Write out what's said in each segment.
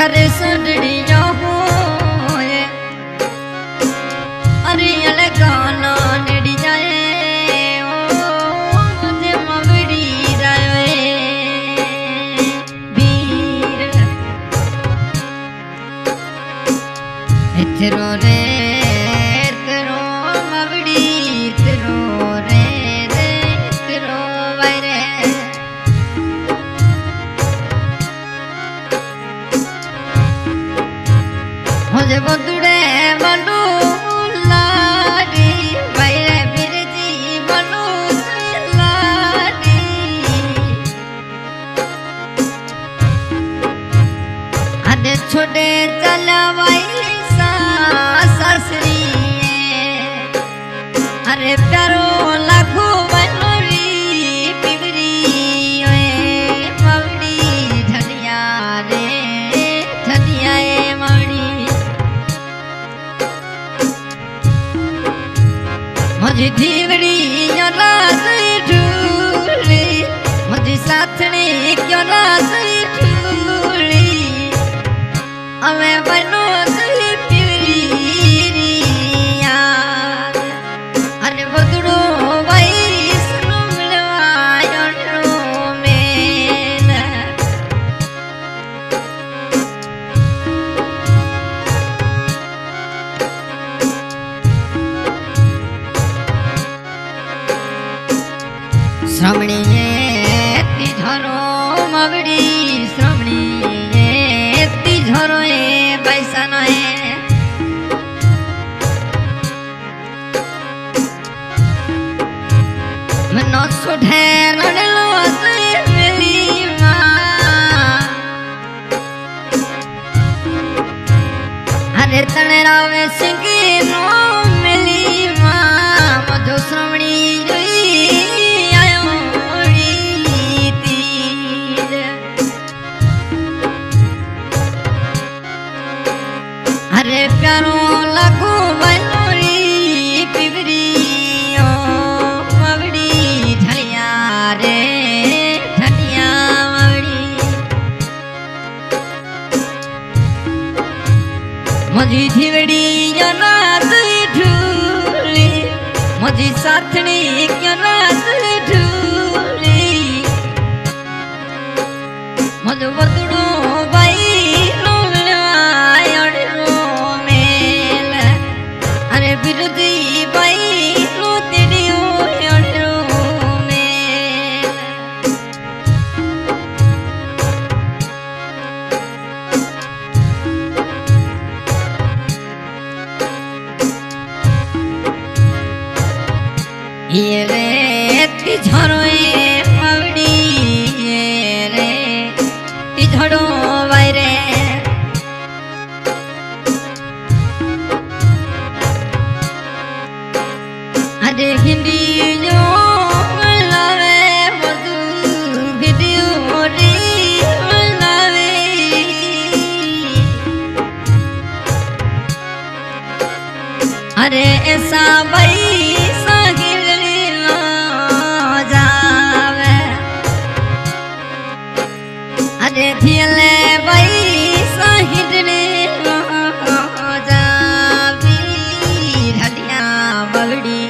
अरे सुंदरिया हो अरे अलगाना नेड़ी जाए ओ जे मवड़ी जाए वीर इतरो रे इतरो मवड़ी इतरो रे रे इतरो वैरे मुझे बंदुड़े मनु लाडी वैरे बिरजी मनु लाडी अरे छोटे चला ससरी अरे प्यारो लाखो बनोरी पिबरी मवड़ी धनिया रे धनिया मवड़ी मुझे धीवड़ी रात ढूली मुझे साथनी क्यों रात ढूली हमें बनो श्रमणी तिझरो मवड़ी श्रमणी तिझरो बैसन मनो सुठे लड़लो मिली अरे तणरावे सिंगी नो मिली मधु श्रमणी अरे प्यारो लगो बनोरी पिबरी ओ मवड़ी धनिया रे धनिया मवड़ी मुझी धीवड़ी रात ढूली मुझी साथनी क्यों रात ढूली मुझे बदड़ो भाई बिरदी बाई नो तेरियो अड़रो में ये रे तिझरो मवड़ी ये रे तिझरो वैरे अरे हिंदी जो मलावे मधु वीडियो रे मलावे अरे ऐसा भाई सागिरली लो जावे अरे थियले भाई सागिरली लो जावी ढलिया मवड़ी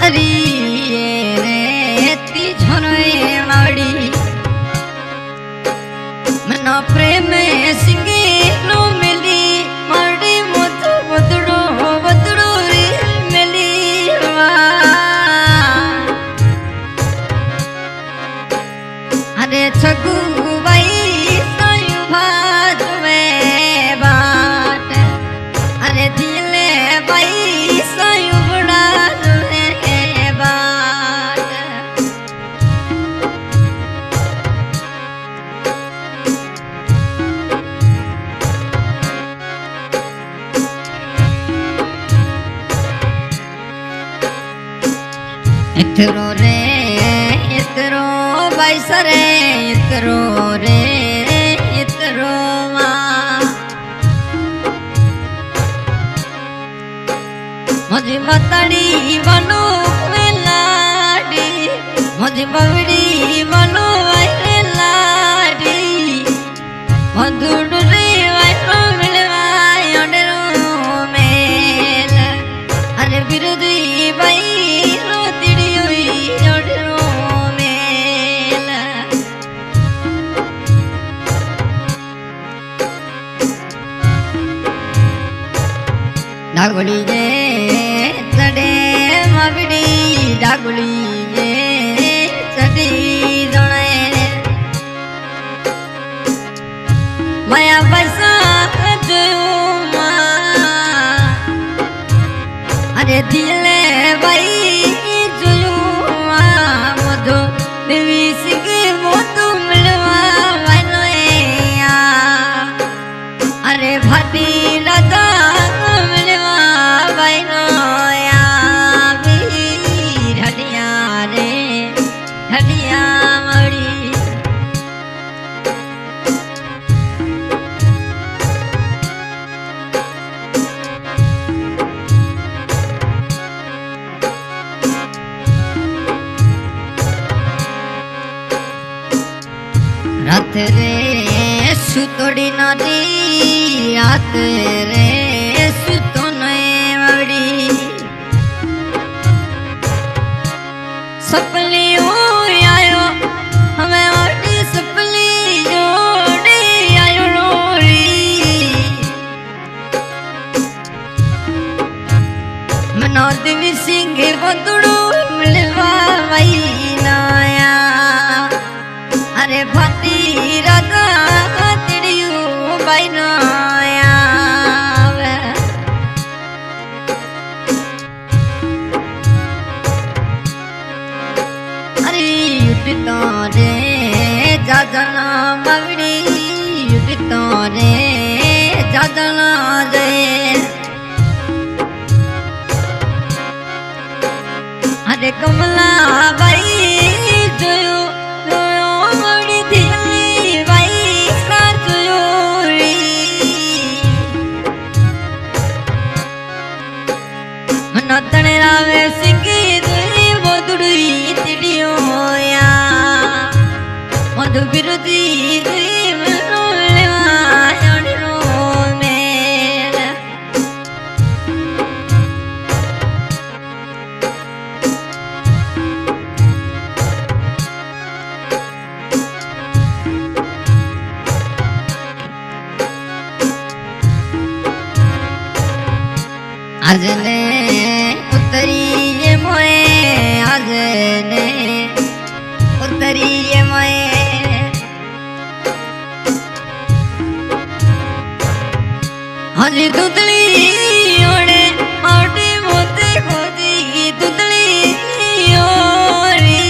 अरे रे तिझरो मवड़ी मनो प्रेम सिंगी नो मिली मवड़ी मुझ बदड़ो बदड़ो मिली अरे छगु भाई सयु भात में बाट अरे दिले भाई सयु बड़ा बाट इतरो रे इतरो बैसरे इतरो रे इतरो माँ मुझे मतड़ी बनो लाडी मुझे बवड़ी बनो लाडी मधुर रे वाइको मिलवाय ओडरो मेल अरे बिरुदी बाई रोतिड़ी हुई ओडरो मेल डागुली जे चढ़े मगड़ी डागुली जे चढ़ी दोणे माया पैसा अरे दिले भाई जुयू मधु देवी सिंह मोतू मिलवा वनोया अरे भाटी राजा रात रे सुतोड़ी नदी रात रे सुतो नए मवड़ी सपली आयो हमें ओडी सपली जोड़ी आयो रोड़ी मनो देवी सिंह बंदुड़ो मिलवा वही नया अरे भाती राजा तिड़ियो बाई नया अरे युद्ध रे जाजना मगड़ी युद्ध रे जाजना रे अरे कमला बाई जोयो नतने रावे सिंगी दुई बोदुड़ी तिड़ियो या मधु बिरुदी दुई मिलवा ओडरो मेल आज ने उतरी ये मोए आज ने उतरी ये मोए आज दुधली ओड़े आटे मोते खोजी दुधली ओरी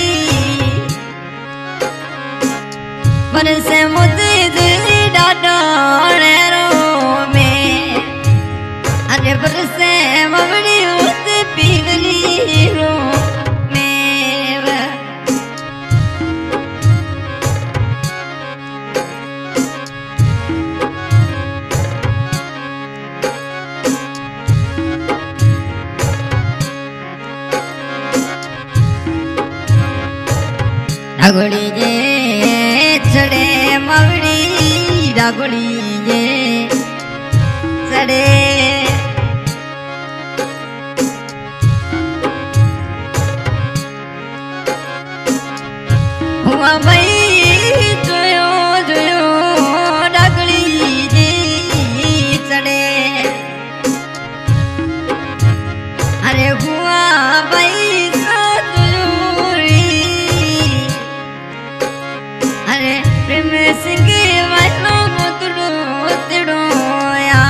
पर से मोते दुधली डाडो रो में अरे पर से मगड़ी उसे पीगली रो मेव डागुड़ी जे चढ़े मगड़ी डागुड़ी जे चढ़े भाई जोयो जोयो डागड़ी जी चढ़े अरे हुआ भाई जोरी अरे प्रेम सिंह वालो मोतड़ो तिड़ो या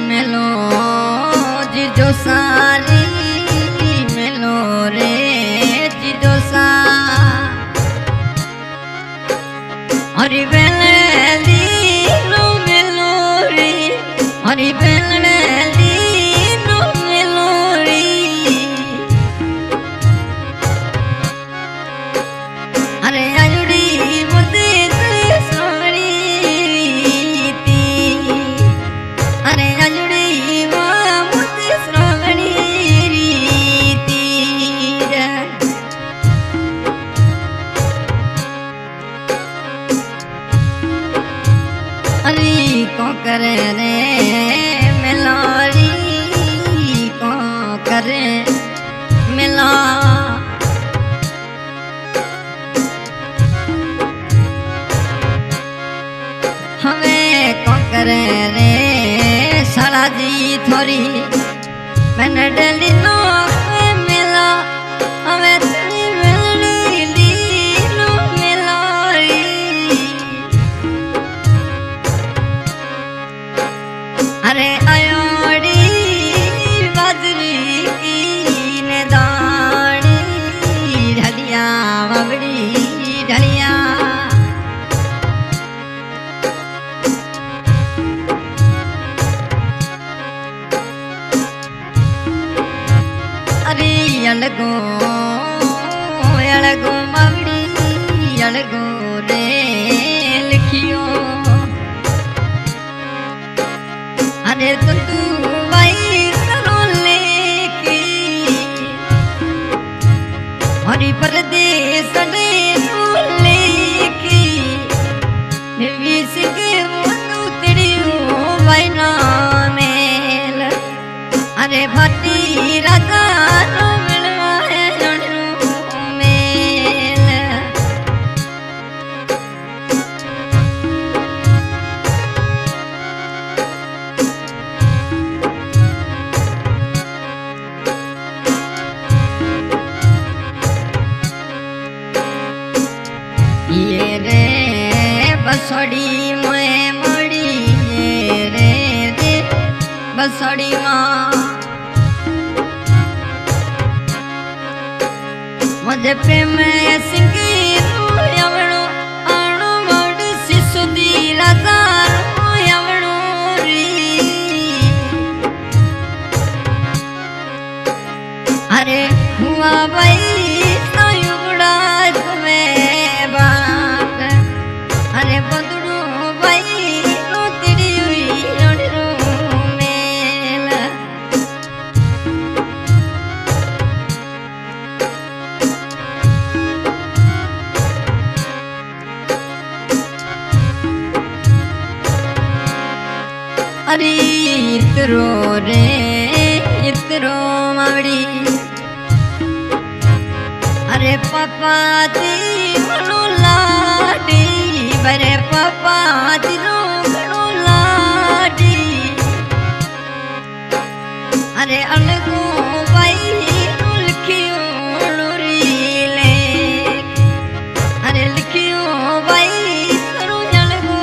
मेलो जिजो सारी मेलो रे जिजो सा हरी बेली नो मेलो रे हरी बेली नो मेलो रे को करे रे मिलोरी को करे मिला हमें को करे रे साला जी थोड़ी मैंने डली नो मिला हमें तेरी मिलनी नो मिलोरी अरे अयोड़ी बाजरी की ने दानी ढलिया बबड़ी ढलिया अरे अलगो अलगो बबड़ी अलगो रे लिखियो अरे तो तू भाई करो लेकी हरी परदेस दे लेकी निर्विस के वो तेरियो भाई ना मेल अरे भट्टी राजा नो मिलवा है जणो मेल ये रे बसड़ी मोए मड़ी ये रे बसड़ी माँ मुझे प्रेम सिंगी यवणो आणो मोड सिसुदी राजा यवणो री अरे हुआ भाई सयुगड़ा तुम्हें बात अरे बंदड़ो भाई नो तेरी हुई रो मेल अरे इतरो रे इतरो मावड़ी अरे पापा ती मनो लाडी बरे पापा ती रो मनो लाडी अरे अलगो भाई लिखियो री ले अरे लिखियो भाई करो अलगो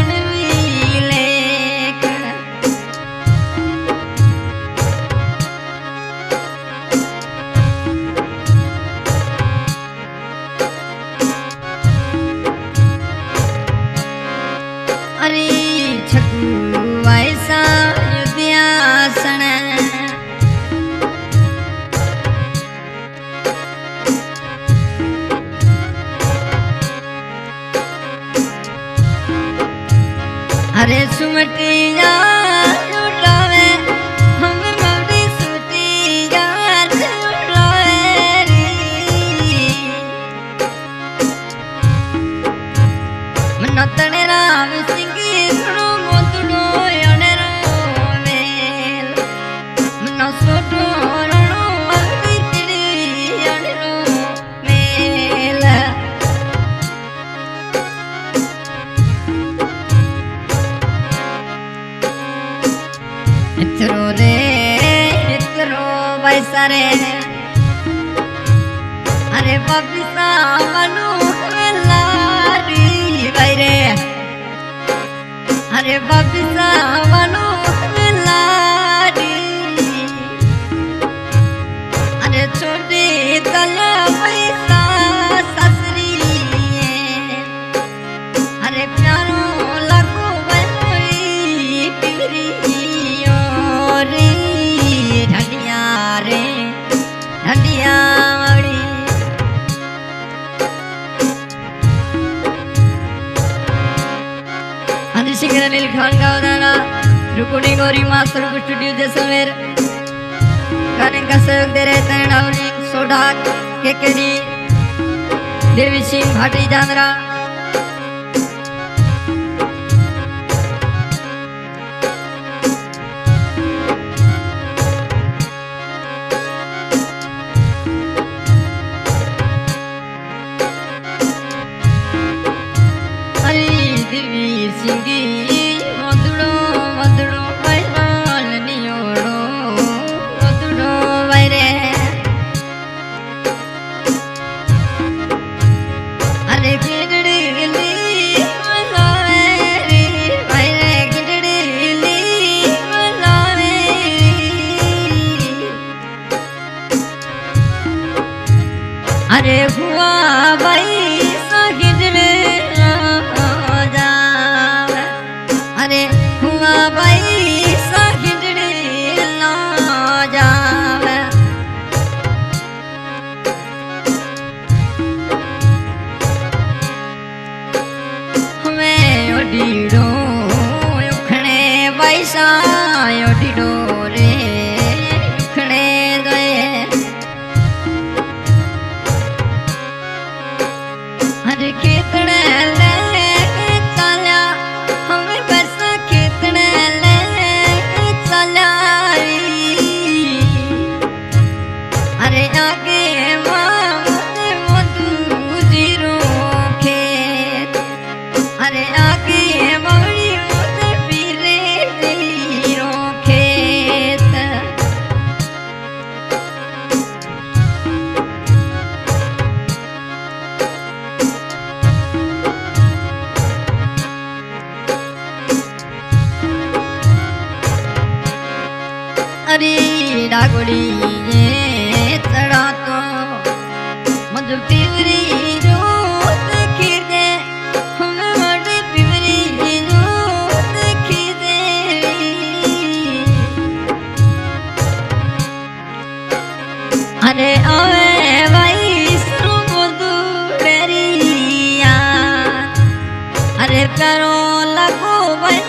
री ले अरे छकू वैसा युद्धासन अरे सुमटी जा लुटावे हम मौड़ी सुटी जा लुटावे री मन तने राम सिंगी सुनो मोतुनो यणरो मेल मन सोटो रणो अभी तिड़ी यणरो मेल इतरो रे इतरो वैसा रे अरे बबिसा मनु लाडी बैरे अरे बबिसा मनु लाडी अरे छोटे तला पैसा ससरी अरे प्यारो लगो बनी पिरी रे ढलिया रे ढलिया मड़ी हनी सिंह अनिल खान का गाना रिकॉर्डिंग और मास्टर स्टूडियो जैसलमेर गाने का सहयोग दे रहे हैं Downing soda KKD Devi Singh Bhati जांदरा सिंगी मधुरो मधुरो वैराल नियोड़ो मधुरो वैरे अरे गिरड़ी ली मलावेरी वैरे गिरड़ी ली मलावेरी अरे हुआ भाई गिरड़े अरे हुआ भाई गिरड़े ना जावे हमें ओडीडो उखणे वैसा ओडीडो रे उखणे गए अरे कितने ले चला हमें बस कितने ले चला अरे आगे मामले मधु जीरो खेत अरे आगे मौड़ी मुझे पीरे जीरो खेत अरे डागोड़ी ये चढ़ा तो मुझे पिवरी जो देखी दे हमें बड़े पिवरी जो देखी दे अरे आवे भाई सुबुदू बेरिया अरे प्यारो लगो भाई